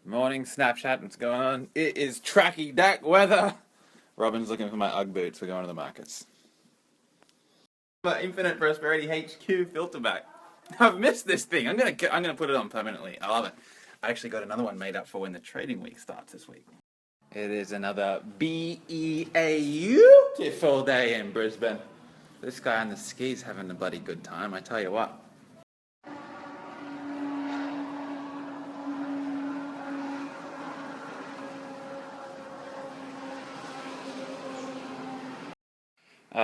Morning, Snapchat, what's going on? It is tracky dack weather. Robin's looking for my Ugg boots. We're going to the markets. My Infinite Prosperity HQ filter bag. I've missed this thing. I'm gonna put it on permanently. I love it. I actually got another one made up for when the trading week starts this week. It is another beautiful day in Brisbane. This guy on the skis having a bloody good time, I tell you what.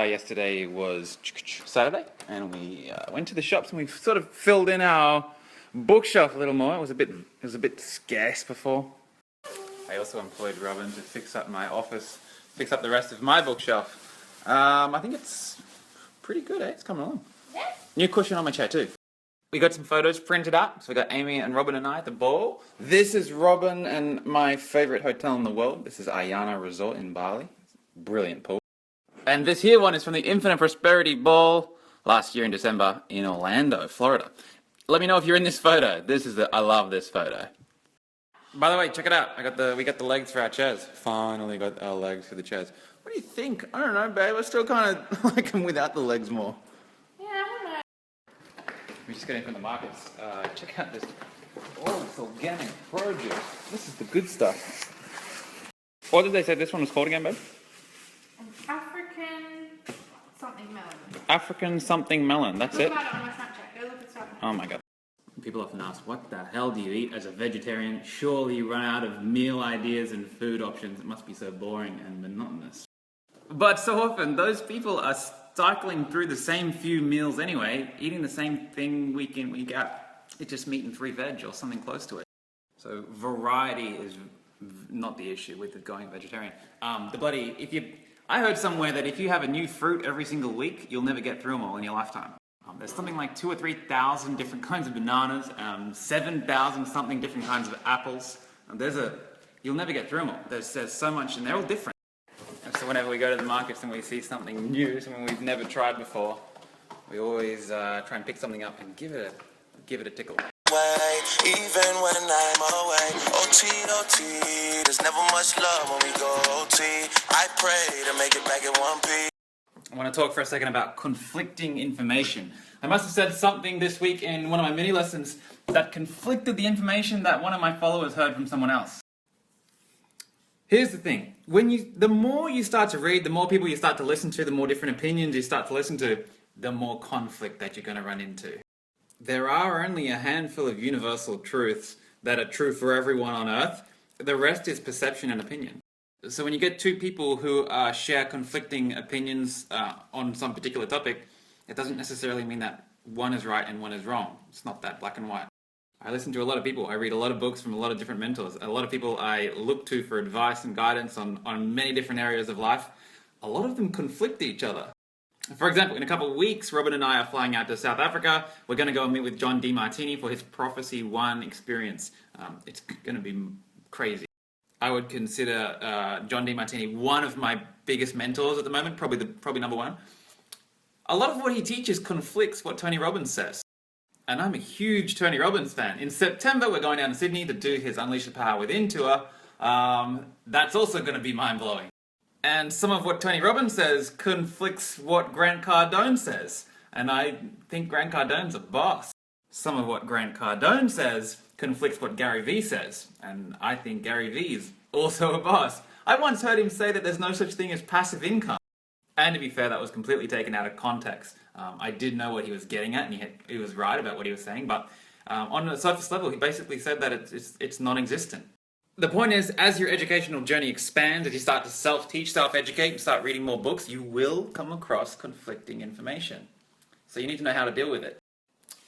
Yesterday was Saturday, and we went to the shops and we sort of filled in our bookshelf a little more. It was a bit scarce before. I also employed Robin to fix up my office, fix up the rest of my bookshelf. I think it's pretty good, eh? It's coming along. Yeah. New cushion on my chair too. We got some photos printed up. So we got Amy and Robin and I at the ball. This is Robin and my favorite hotel in the world. This is Ayana Resort in Bali. Brilliant pool. And this here one is from the Infinite Prosperity Ball last year in December in Orlando, Florida. Let me know if you're in this photo. I love this photo. By the way, check it out. We got the legs for our chairs. Finally got our legs for the chairs. What do you think? I don't know, babe. I still kind of like them without the legs more. Yeah, I don't know. We're just getting from the markets. Check out this. Oh, it's organic produce. This is the good stuff. What did they say this one was called again, babe? African something melon. African something melon. That's it. Look at it on my Snapchat. Go look at stuff. Oh my god. People often ask, what the hell do you eat as a vegetarian? Surely you run out of meal ideas and food options. It must be so boring and monotonous. But so often, those people are cycling through the same few meals anyway, eating the same thing week in, week out. It's just meat and 3 veg or something close to it. So variety is not the issue with going vegetarian. I heard somewhere that if you have a new fruit every single week, you'll never get through them all in your lifetime. There's something like 2,000 or 3,000 different kinds of bananas, 7,000 something different kinds of apples. You'll never get through them all. There's so much, and they're all different. And so whenever we go to the markets and we see something new, something we've never tried before, we always try and pick something up and give it a tickle. Even when I'm away, OT, there's never much love when we go OT. I pray to make it back at 1 p. I want to talk for a second about conflicting information. I must have said something this week in one of my mini lessons that conflicted the information that one of my followers heard from someone else. Here's the thing. The more you start to read, the more people you start to listen to, the more different opinions you start to listen to, the more conflict that you're going to run into. There are only a handful of universal truths that are true for everyone on Earth. The rest is perception and opinion. So when you get two people who share conflicting opinions on some particular topic, it doesn't necessarily mean that one is right and one is wrong. It's not that black and white. I listen to a lot of people. I read a lot of books from a lot of different mentors. A lot of people I look to for advice and guidance on many different areas of life. A lot of them conflict each other. For example, in a couple of weeks, Robin and I are flying out to South Africa. We're going to go and meet with John Demartini for his Prophecy 1 experience. It's going to be crazy. I would consider John Demartini one of my biggest mentors at the moment, probably number one. A lot of what he teaches conflicts what Tony Robbins says. And I'm a huge Tony Robbins fan. In September, we're going down to Sydney to do his Unleash the Power Within tour. That's also going to be mind-blowing. And some of what Tony Robbins says conflicts what Grant Cardone says. And I think Grant Cardone's a boss. Some of what Grant Cardone says conflicts what Gary Vee says. And I think Gary Vee is also a boss. I once heard him say that there's no such thing as passive income. And to be fair, that was completely taken out of context. I did know what he was getting at, and he was right about what he was saying. But on a surface level, he basically said that it's non-existent. The point is, as your educational journey expands, as you start to self-teach, self-educate, and start reading more books, you will come across conflicting information. So you need to know how to deal with it.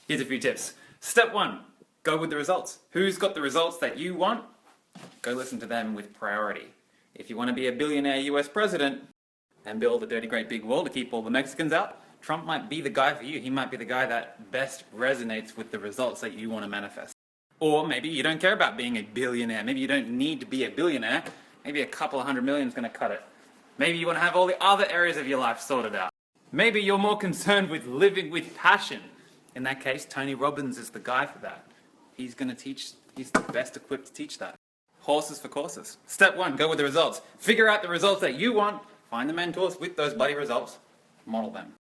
Here's a few tips. Step 1, go with the results. Who's got the results that you want? Go listen to them with priority. If you want to be a billionaire US president and build a dirty great big wall to keep all the Mexicans out, Trump might be the guy for you. He might be the guy that best resonates with the results that you want to manifest. Or maybe you don't care about being a billionaire. Maybe you don't need to be a billionaire. Maybe a couple of $100 million is going to cut it. Maybe you want to have all the other areas of your life sorted out. Maybe you're more concerned with living with passion. In that case, Tony Robbins is the guy for that. He's the best equipped to teach that. Horses for courses. Step 1, go with the results. Figure out the results that you want. Find the mentors with those bloody results. Model them.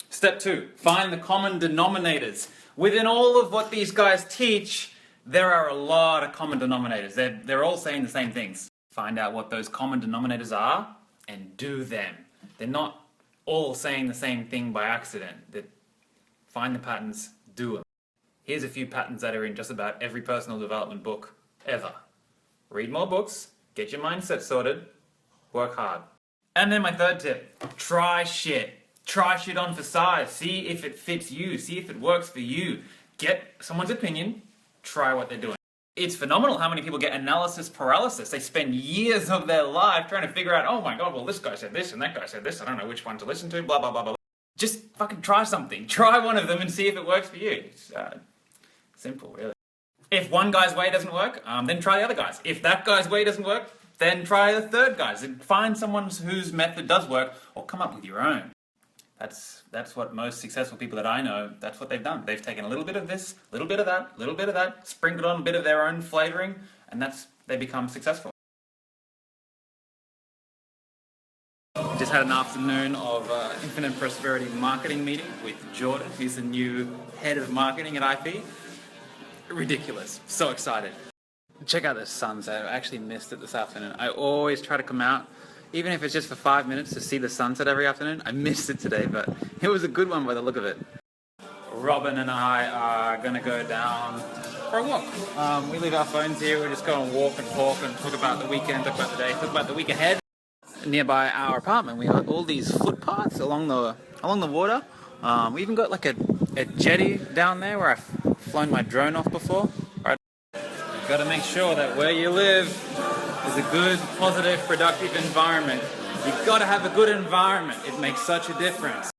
Step 2, find the common denominators. Within all of what these guys teach, there are a lot of common denominators. They're all saying the same things. Find out what those common denominators are and do them. They're not all saying the same thing by accident. Find the patterns, do them. Here's a few patterns that are in just about every personal development book ever. Read more books, get your mindset sorted, work hard. And then my third tip, try shit. Try shit on for size. See if it fits you. See if it works for you. Get someone's opinion, try what they're doing. It's phenomenal how many people get analysis paralysis. They spend years of their life trying to figure out, oh my god, well this guy said this and that guy said this, I don't know which one to listen to, blah blah blah blah. Just fucking try something. Try one of them and see if it works for you. It's simple, really. If one guy's way doesn't work, then try the other guy's. If that guy's way doesn't work, then try the third guy's. And find someone whose method does work, or come up with your own. That's what most successful people that I know, that's what they've done. They've taken a little bit of this, a little bit of that, a little bit of that, sprinkled on a bit of their own flavoring, and they become successful. Just had an afternoon of Infinite Prosperity marketing meeting with Jordan, who's the new head of marketing at IP. Ridiculous. So excited. Check out the sunset. I actually missed it this afternoon. I always try to come out, even if it's just for 5 minutes, to see the sunset every afternoon. I missed it today, but it was a good one by the look of it. Robin and I are going to go down for a walk. We leave our phones here. We're just going to walk and talk about the weekend, talk about the day, talk about the week ahead. Nearby our apartment, we got all these footpaths along the water. We even got like a jetty down there where I've flown my drone off before. Right. You've got to make sure that where you live is a good, positive, productive environment. You've got to have a good environment. It makes such a difference.